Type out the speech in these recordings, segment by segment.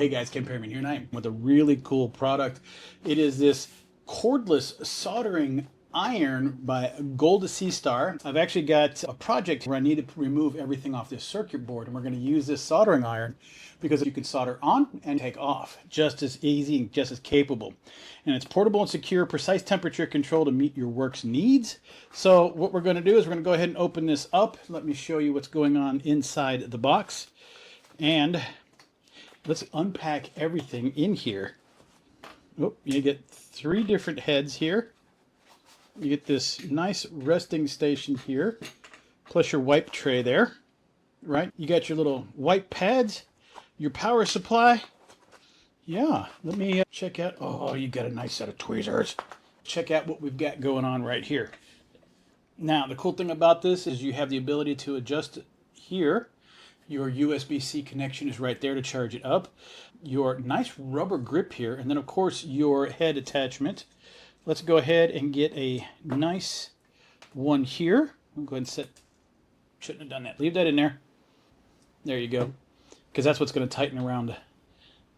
Hey guys, Ken Perryman here, and I am with a really cool product. It is this cordless soldering iron by Gold Sea Star. I've actually got a project where I need to remove everything off this circuit board, and we're going to use this soldering iron because you can solder on and take off just as easy and just as capable. And it's portable and secure, precise temperature control to meet your work's needs. So what we're going to do is we're going to go ahead and open this up. Let me show you what's going on inside the box. And let's unpack everything in here. Oh, you get 3 different heads here. You get this nice resting station here, plus your wipe tray there, right? You got your little wipe pads, your power supply. Yeah, let me check out. Oh, you got a nice set of tweezers. Check out what we've got going on right here. Now, the cool thing about this is you have the ability to adjust here. Your USB-C connection is right there to charge it up. Your nice rubber grip here, and then of course your head attachment. Let's go ahead and get a nice one here. I'll go ahead and set, shouldn't have done that. Leave that in there. There you go. Because that's what's going to tighten around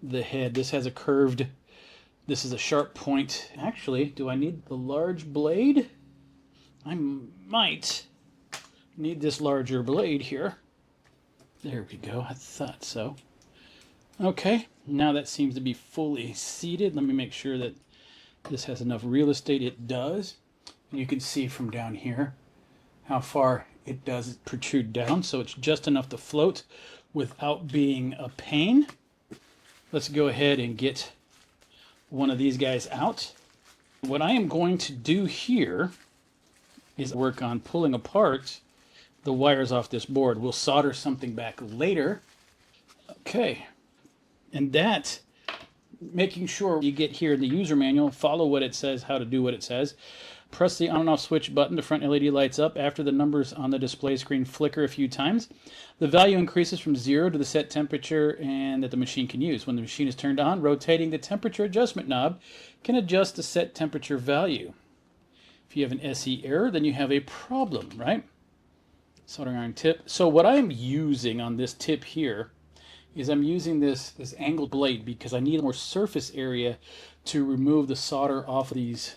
the head. This has a curved, this is a sharp point. Actually, do I need the large blade? I might need this larger blade here. There we go. I thought so. Okay, now that seems to be fully seated. Let me make sure that this has enough real estate. It does. And you can see from down here how far it does protrude down, so it's just enough to float without being a pain. Let's go ahead and get one of these guys out. What I am going to do here is work on pulling apart the wires off this board. We'll solder something back later. Okay. And that, making sure you get here in the user manual, follow what it says, how to do what it says. Press the on and off switch button. The front LED lights up. After the numbers on the display screen flicker a few times, the value increases from 0 to the set temperature and that the machine can use. When the machine is turned on, rotating the temperature adjustment knob can adjust the set temperature value. If you have an SE error, then you have a problem, right? Soldering iron tip. So what I'm using on this tip here is I'm using this angled blade because I need more surface area to remove the solder off of these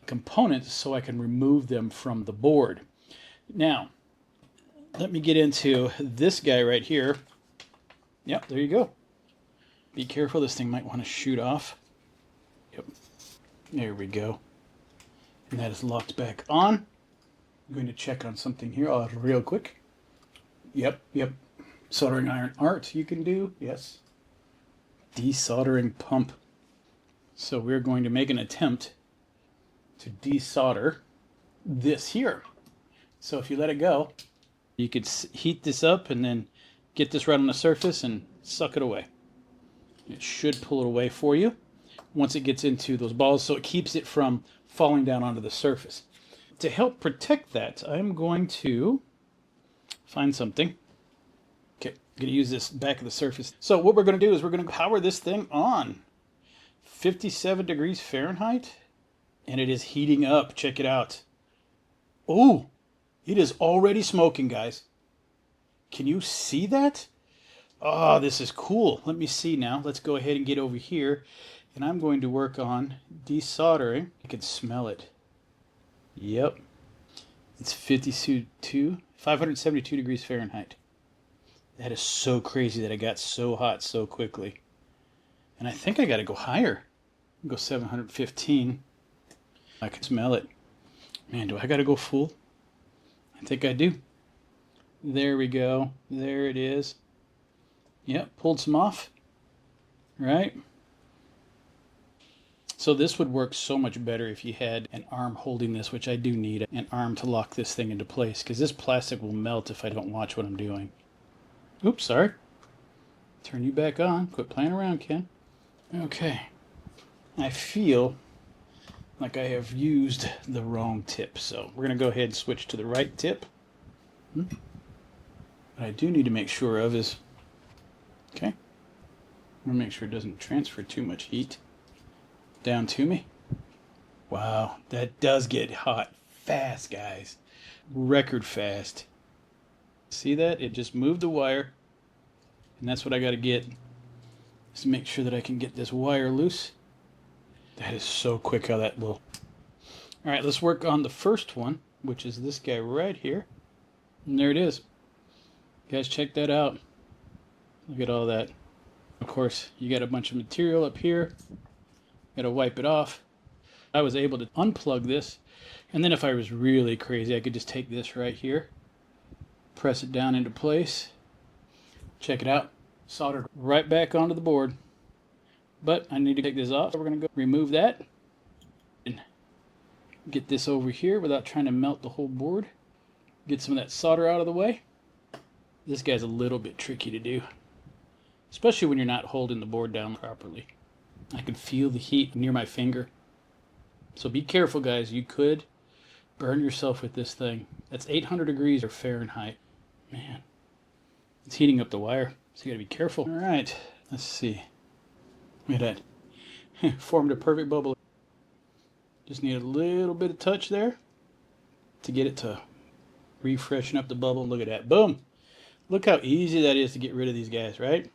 components so I can remove them from the board. Now, let me get into this guy right here. Yep, there you go. Be careful, this thing might want to shoot off. Yep, there we go. And that is locked back on. I'm going to check on something here real quick. Yep. Soldering iron art you can do, yes. Desoldering pump. So we're going to make an attempt to desolder this here. So if you let it go, you could heat this up and then get this right on the surface and suck it away. It should pull it away for you once it gets into those balls, so it keeps it from falling down onto the surface. To help protect that, I'm going to find something. Okay, I'm going to use this back of the surface. So what we're going to do is we're going to power this thing on. 57 degrees Fahrenheit, and it is heating up. Check it out. Oh, it is already smoking, guys. Can you see that? Oh, this is cool. Let me see now. Let's go ahead and get over here, and I'm going to work on desoldering. I can smell it. Yep. It's 572 degrees Fahrenheit. That is so crazy that it got so hot so quickly. And I think I got to go higher. Go 715. I can smell it. Man, do I got to go full? I think I do. There we go. There it is. Yep, pulled some off. Right? So this would work so much better if you had an arm holding this, which I do need an arm to lock this thing into place, because this plastic will melt if I don't watch what I'm doing. Oops, sorry. Turn you back on. Quit playing around, Ken. Okay. I feel like I have used the wrong tip, so we're going to go ahead and switch to the right tip. What I do need to make sure of is, okay, I'm going to make sure it doesn't transfer too much heat down to me. Wow, that does get hot fast, guys. Record fast. See that? It just moved the wire, and that's what I got to get Just make sure that I can get this wire loose. That is so quick how that will. All right, let's work on the first one, which is this guy right here. And there it is. Guys, check that out. Look at all that. Of course, you got a bunch of material up here. Got to wipe it off. I was able to unplug this, and then if I was really crazy, I could just take this right here, press it down into place. Check it out. Soldered right back onto the board. But I need to take this off, so we're going to go remove that and get this over here without trying to melt the whole board. Get some of that solder out of the way. This guy's a little bit tricky to do, especially when you're not holding the board down properly. I can feel the heat near my finger. So be careful, guys. You could burn yourself with this thing. That's 800 degrees or Fahrenheit. Man, it's heating up the wire, so you got to be careful. All right, let's see. Look at that. Formed a perfect bubble. Just need a little bit of touch there to get it to refreshen up the bubble. Look at that. Boom. Look how easy that is to get rid of these guys, right?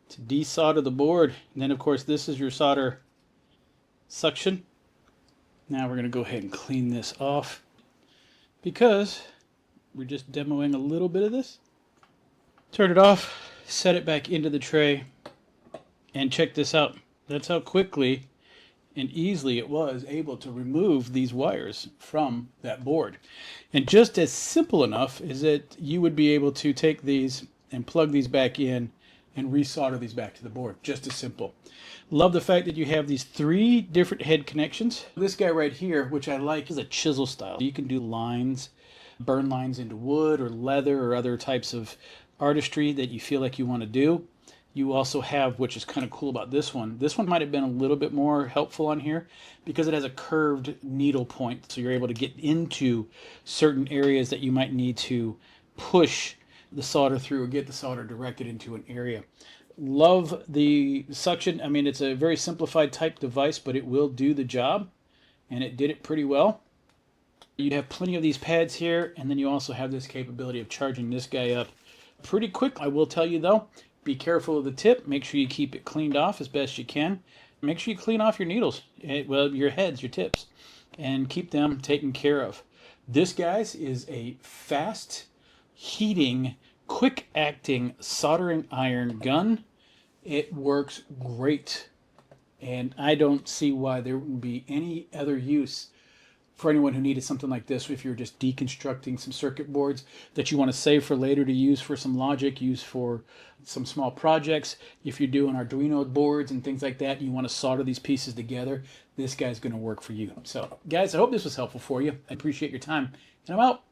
To desolder the board. And then, of course, this is your solder suction. Now we're going to go ahead and clean this off because we're just demoing a little bit of this. Turn it off, set it back into the tray, and check this out. That's how quickly and easily it was able to remove these wires from that board. And just as simple enough is that you would be able to take these and plug these back in and resolder these back to the board. Just as simple. Love the fact that you have these 3 different head connections. This guy right here, which I like, is a chisel style. You can do lines, burn lines into wood or leather or other types of artistry that you feel like you want to do. You also have, which is kind of cool about this one. This one might have been a little bit more helpful on here because it has a curved needle point. So you're able to get into certain areas that you might need to push the solder through or get the solder directed into an area. Love the suction. I mean, it's a very simplified type device, but it will do the job, and it did it pretty well. You have plenty of these pads here, and then you also have this capability of charging this guy up pretty quick. I will tell you though, be careful of the tip. Make sure you keep it cleaned off as best you can. Make sure you clean off your needles, well, your heads, your tips, and keep them taken care of. This, guys, is a fast heating, quick acting soldering iron gun. It works great, and I don't see why there wouldn't be any other use for anyone who needed something like this. If you're just deconstructing some circuit boards that you want to save for later to use for some logic, use for some small projects, if you're doing Arduino boards and things like that, you want to solder these pieces together, this guy's going to work for you. So guys, I hope this was helpful for you. I appreciate your time, and I'm out.